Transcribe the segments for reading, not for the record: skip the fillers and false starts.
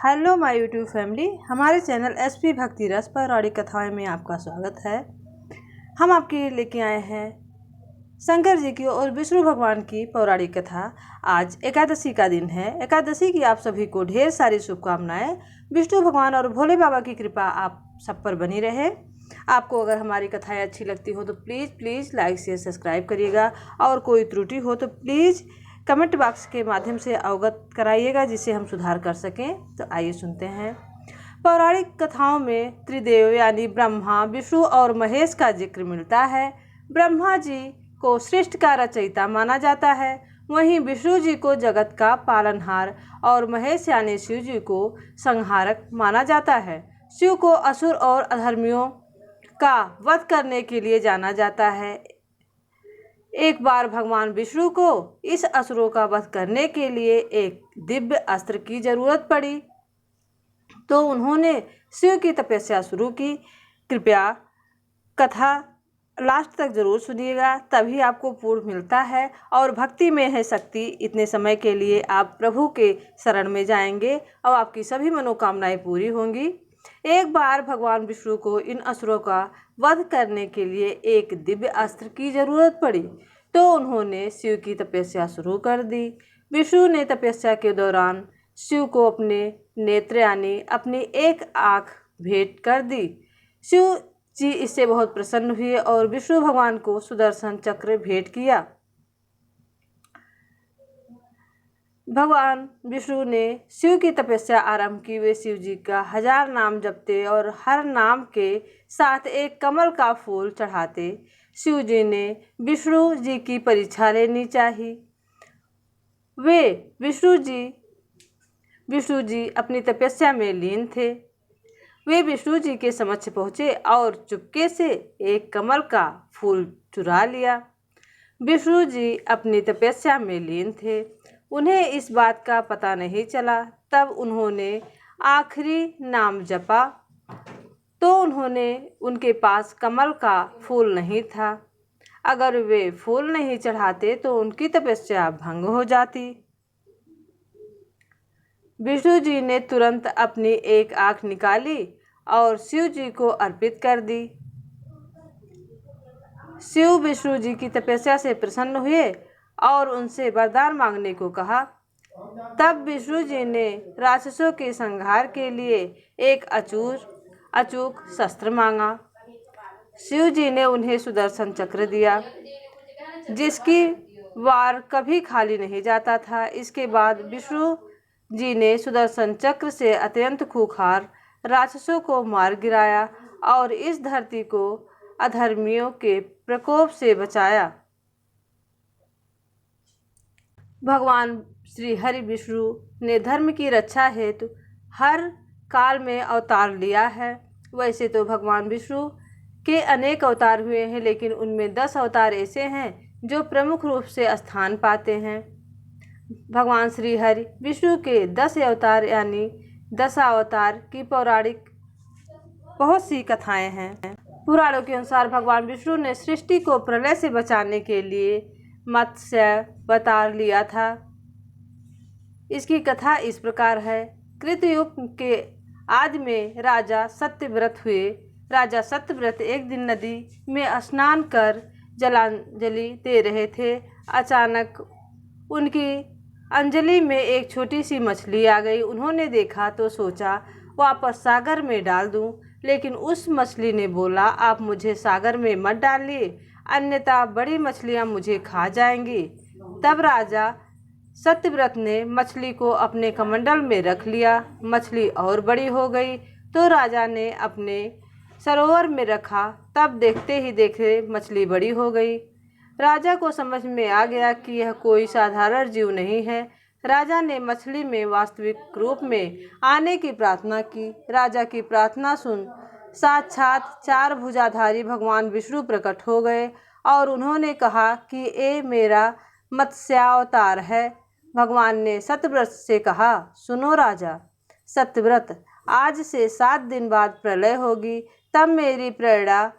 Hello my YouTube family, हमारे channel SP भक्ति रस पौराणिक कथाएं में आपका स्वागत है। हम आपके लिए लेके आए हैं शंकर जी की और विष्णु भगवान की पौराणिक कथा। आज एकादशी का दिन है। एकादशी की आप सभी को ढेर सारी शुभकामनाएं। विष्णु भगवान और भोले बाबा की कृपा आप सब पर बनी रहे। आपको अगर हमारी कथाएं अच्छी लगती हो तो प्लीज़ लाइक शेयर सब्सक्राइब करिएगा, और कोई त्रुटि हो तो प्लीज़ कमेंट बॉक्स के माध्यम से अवगत कराइएगा, जिससे हम सुधार कर सकें। तो आइए सुनते हैं। पौराणिक कथाओं में त्रिदेव यानी ब्रह्मा, विष्णु और महेश का जिक्र मिलता है। ब्रह्मा जी को सृष्टि का रचयिता माना जाता है, वहीं विष्णु जी को जगत का पालनहार और महेश यानी शिव जी को संहारक माना जाता है। शिव को असुर और अधर्मियों का वध करने के लिए जाना जाता है। एक बार भगवान विष्णु को इस असुरों का वध करने के लिए एक दिव्य अस्त्र की जरूरत पड़ी, तो उन्होंने शिव की तपस्या शुरू की। कृपया कथा लास्ट तक जरूर सुनिएगा, तभी आपको पूर्ण मिलता है। और भक्ति में है शक्ति। इतने समय के लिए आप प्रभु के शरण में जाएंगे और आपकी सभी मनोकामनाएं पूरी होंगी। एक बार भगवान विष्णु को इन असुरों का वध करने के लिए एक दिव्य अस्त्र की जरूरत पड़ी, तो उन्होंने शिव की तपस्या शुरू कर दी। विष्णु ने तपस्या के दौरान शिव को अपने नेत्र यानी अपनी एक आँख भेंट कर दी। शिव जी इससे बहुत प्रसन्न हुए और विष्णु भगवान को सुदर्शन चक्र भेंट किया। भगवान विष्णु ने शिव की तपस्या आरंभ की। वे शिव जी का 1000 नाम जपते और हर नाम के साथ एक कमल का फूल चढ़ाते। शिव जी ने विष्णु जी की परीक्षा लेनी चाहिए। वे विष्णु जी अपनी तपस्या में लीन थे। वे विष्णु जी के समक्ष पहुँचे और चुपके से एक कमल का फूल चुरा लिया। विष्णु जी अपनी तपस्या में लीन थे, उन्हें इस बात का पता नहीं चला। तब उन्होंने आखिरी नाम जपा, तो उनके पास कमल का फूल नहीं था। अगर वे फूल नहीं चढ़ाते तो उनकी तपस्या भंग हो जाती। विष्णु जी ने तुरंत अपनी एक आँख निकाली और शिव जी को अर्पित कर दी। शिव विष्णु जी की तपस्या से प्रसन्न हुए और उनसे वरदान मांगने को कहा। तब विष्णु जी ने राक्षसों के संहार के लिए एक अचूक शस्त्र मांगा। शिव जी ने उन्हें सुदर्शन चक्र दिया, जिसकी वार कभी खाली नहीं जाता था। इसके बाद विष्णु जी ने सुदर्शन चक्र से अत्यंत खूंखार राक्षसों को मार गिराया और इस धरती को अधर्मियों के प्रकोप से बचाया। भगवान श्री हरि विष्णु ने धर्म की रक्षा हेतु हर काल में अवतार लिया है। वैसे तो भगवान विष्णु के अनेक अवतार हुए हैं, लेकिन उनमें 10 अवतार ऐसे हैं जो प्रमुख रूप से स्थान पाते हैं। भगवान श्री हरि विष्णु के 10 अवतार यानी 10 अवतार की पौराणिक बहुत सी कथाएं हैं। पुराणों के अनुसार भगवान विष्णु ने सृष्टि को प्रलय से बचाने के लिए मत्स्य अवतार लिया था। इसकी कथा इस प्रकार है। कृतयुग के आदि में राजा सत्यव्रत हुए। राजा सत्यव्रत एक दिन नदी में स्नान कर जलांजलि दे रहे थे। अचानक उनकी अंजलि में एक छोटी सी मछली आ गई। उन्होंने देखा तो सोचा वापस सागर में डाल दूं, लेकिन उस मछली ने बोला, आप मुझे सागर में मत डालिए, अन्यथा बड़ी मछलियां मुझे खा जाएंगी। तब राजा सत्यव्रत ने मछली को अपने कमंडल में रख लिया। मछली और बड़ी हो गई तो राजा ने अपने सरोवर में रखा। तब देखते ही देखते मछली बड़ी हो गई। राजा को समझ में आ गया कि यह कोई साधारण जीव नहीं है। राजा ने मछली में वास्तविक रूप में आने की प्रार्थना की। राजा की प्रार्थना सुन साक्षात 4 भुजाधारी भगवान विष्णु प्रकट हो गए और उन्होंने कहा कि ये मेरा मत्स्यावतार है। भगवान ने सत्यव्रत से कहा, सुनो राजा सत्यव्रत, आज से 7 दिन बाद प्रलय होगी, तब मेरी प्रेरणा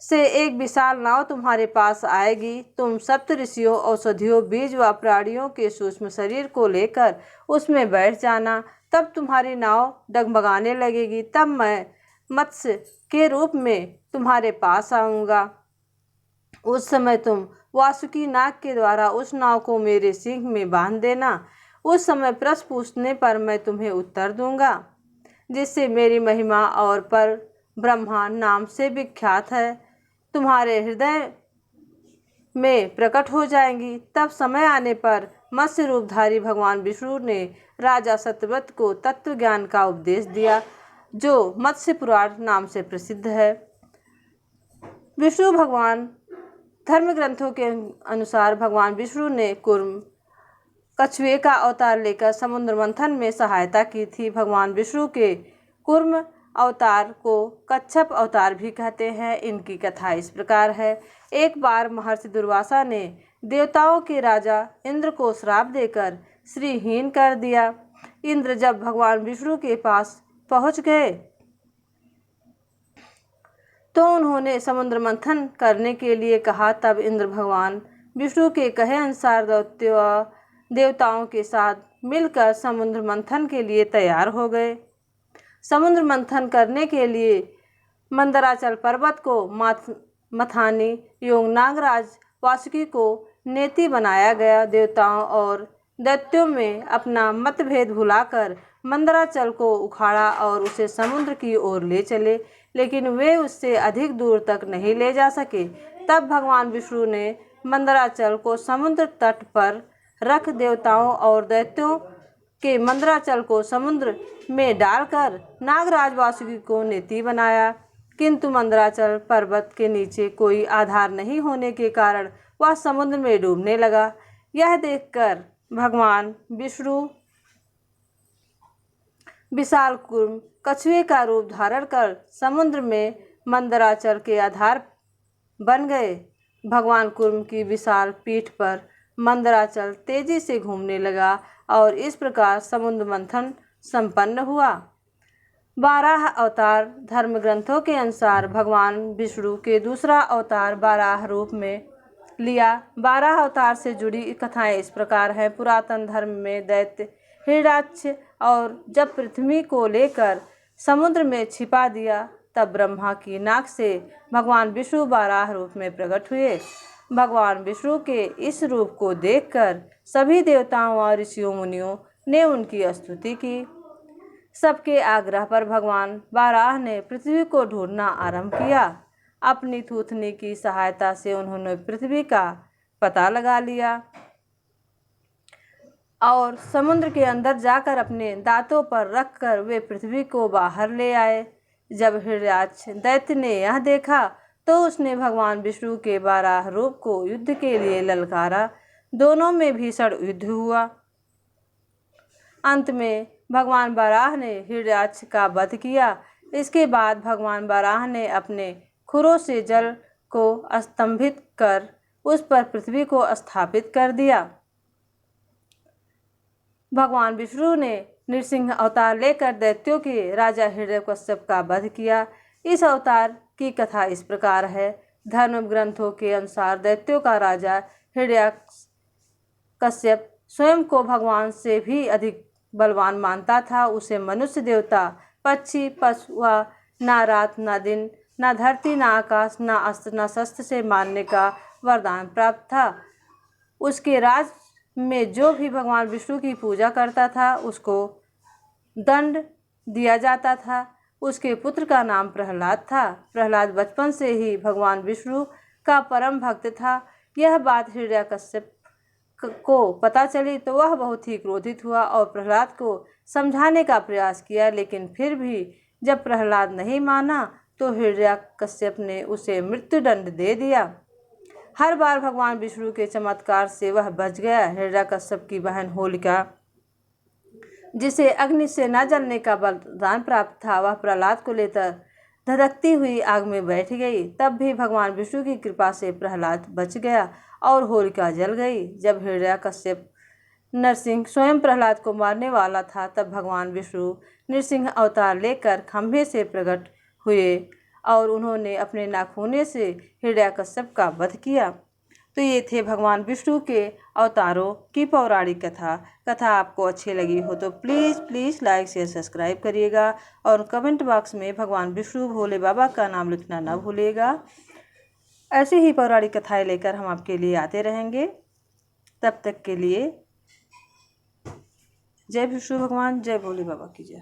से एक विशाल नाव तुम्हारे पास आएगी। तुम सप्त ऋषियों, औषधियों, बीज व प्राणियों के सूक्ष्म शरीर को लेकर उसमें बैठ जाना। तब तुम्हारी नाव डगमगाने लगेगी। तब मैं मत्स्य के रूप में तुम्हारे पास आऊँगा। उस समय तुम वासुकी नाग के द्वारा उस नाव को मेरे सींग में बांध देना। उस समय प्रश्न पूछने पर मैं तुम्हें उत्तर दूंगा, जिससे मेरी महिमा और पर ब्रह्मा नाम से विख्यात है तुम्हारे हृदय में प्रकट हो जाएंगी। तब समय आने पर मत्स्य रूपधारी भगवान विष्णु ने राजा सत्यव्रत को तत्व ज्ञान का उपदेश दिया, जो मत्स्य पुराण नाम से प्रसिद्ध है। विष्णु भगवान धर्म ग्रंथों के अनुसार भगवान विष्णु ने कूर्म कछुए का अवतार लेकर समुद्र मंथन में सहायता की थी। भगवान विष्णु के कूर्म अवतार को कच्छप अवतार भी कहते हैं। इनकी कथा इस प्रकार है। एक बार महर्षि दुर्वासा ने देवताओं के राजा इंद्र को श्राप देकर श्रीहीन कर दिया। इंद्र जब भगवान विष्णु के पास पहुंच गए तो उन्होंने समुद्र मंथन करने के लिए कहा। तब इंद्र भगवान विष्णु के कहे अनुसार देवताओं के साथ मिलकर समुद्र मंथन के लिए तैयार हो गए। समुद्र मंथन करने के लिए मंदराचल पर्वत को मथानी योग नागराज वासुकी को नेति बनाया गया। देवताओं और दैत्यों में अपना मतभेद भुलाकर मंदराचल को उखाड़ा और उसे समुद्र की ओर ले चले, लेकिन वे उससे अधिक दूर तक नहीं ले जा सके। तब भगवान विष्णु ने मंदराचल को समुद्र तट पर रख देवताओं और दैत्यों के मंदराचल को समुद्र में डालकर नागराज वासुकी को नेति बनाया। किंतु मंदराचल पर्वत के नीचे कोई आधार नहीं होने के कारण वह समुद्र में डूबने लगा। यह देखकर भगवान विष्णु विशाल कूर्म कछुए का रूप धारण कर समुद्र में मंदराचल के आधार बन गए। भगवान कूर्म की विशाल पीठ पर मंदराचल तेजी से घूमने लगा और इस प्रकार समुद्र मंथन संपन्न हुआ। 12 अवतार धर्म ग्रंथों के अनुसार भगवान विष्णु के दूसरा अवतार बाराह रूप में लिया। 12 अवतार से जुड़ी कथाएं इस प्रकार हैं। पुरातन धर्म में दैत्य हिरण्याक्ष और जब पृथ्वी को लेकर समुद्र में छिपा दिया, तब ब्रह्मा की नाक से भगवान विष्णु बाराह रूप में प्रकट हुए। भगवान विष्णु के इस रूप को देखकर सभी देवताओं और ऋषियों मुनियों ने उनकी स्तुति की। सबके आग्रह पर भगवान बाराह ने पृथ्वी को ढूंढना आरंभ किया। अपनी थूथनी की सहायता से उन्होंने पृथ्वी का पता लगा लिया और समुद्र के अंदर जाकर अपने दांतों पर रखकर वे पृथ्वी को बाहर ले आए। जब हिरण्याक्ष दैत्य ने यह देखा तो उसने भगवान विष्णु के बाराह रूप को युद्ध के लिए ललकारा। दोनों में भीषण युद्ध हुआ। अंत में भगवान बाराह ने हिरण्याक्ष का वध किया। इसके बाद भगवान बाराह ने अपने खुरों से जल को स्तंभित कर उस पर पृथ्वी को स्थापित कर दिया। भगवान विष्णु ने नृसिंह अवतार लेकर दैत्यों के राजा हिरण्यकश्यप का वध किया। इस अवतार की कथा इस प्रकार है। धर्म ग्रंथों के अनुसार दैत्यों का राजा हिरण्यकश्यप स्वयं को भगवान से भी अधिक बलवान मानता था। उसे मनुष्य, देवता, पक्षी, पशु ना रात ना दिन, ना धरती, ना आकाश, ना अस्त्र, ना शस्त्र से मारने का वरदान प्राप्त था। उसके राज में जो भी भगवान विष्णु की पूजा करता था उसको दंड दिया जाता था। उसके पुत्र का नाम प्रहलाद था। प्रहलाद बचपन से ही भगवान विष्णु का परम भक्त था। यह बात हिरण्यकश्यप को पता चली तो वह बहुत ही क्रोधित हुआ और प्रहलाद को समझाने का प्रयास किया, लेकिन फिर भी जब प्रहलाद नहीं माना तो हिरण्यकश्यप ने उसे मृत्युदंड दे दिया। हर बार भगवान विष्णु के चमत्कार से वह बच गया। हिरण्यकश्यप की बहन होलिका, जिसे अग्नि से न जलने का वरदान प्राप्त था, वह प्रहलाद को लेकर धधकती हुई आग में बैठ गई। तब भी भगवान विष्णु की कृपा से प्रहलाद बच गया और होलिका जल गई। जब हिरण्यकश्यप नरसिंह स्वयं प्रहलाद को मारने वाला था, तब भगवान विष्णु नृसिंह अवतार लेकर खंभे से प्रकट हुए और उन्होंने अपने नाखूने से हिरण्यकश्यप का वध किया। तो ये थे भगवान विष्णु के अवतारों की पौराणिक कथा। कथा आपको अच्छी लगी हो तो प्लीज़ लाइक शेयर सब्सक्राइब करिएगा और कमेंट बॉक्स में भगवान विष्णु भोले बाबा का नाम लिखना ना भूलिएगा। ऐसे ही पौराणिक कथाएं लेकर हम आपके लिए आते रहेंगे। तब तक के लिए जय विष्णु भगवान, जय भोले बाबा की जय।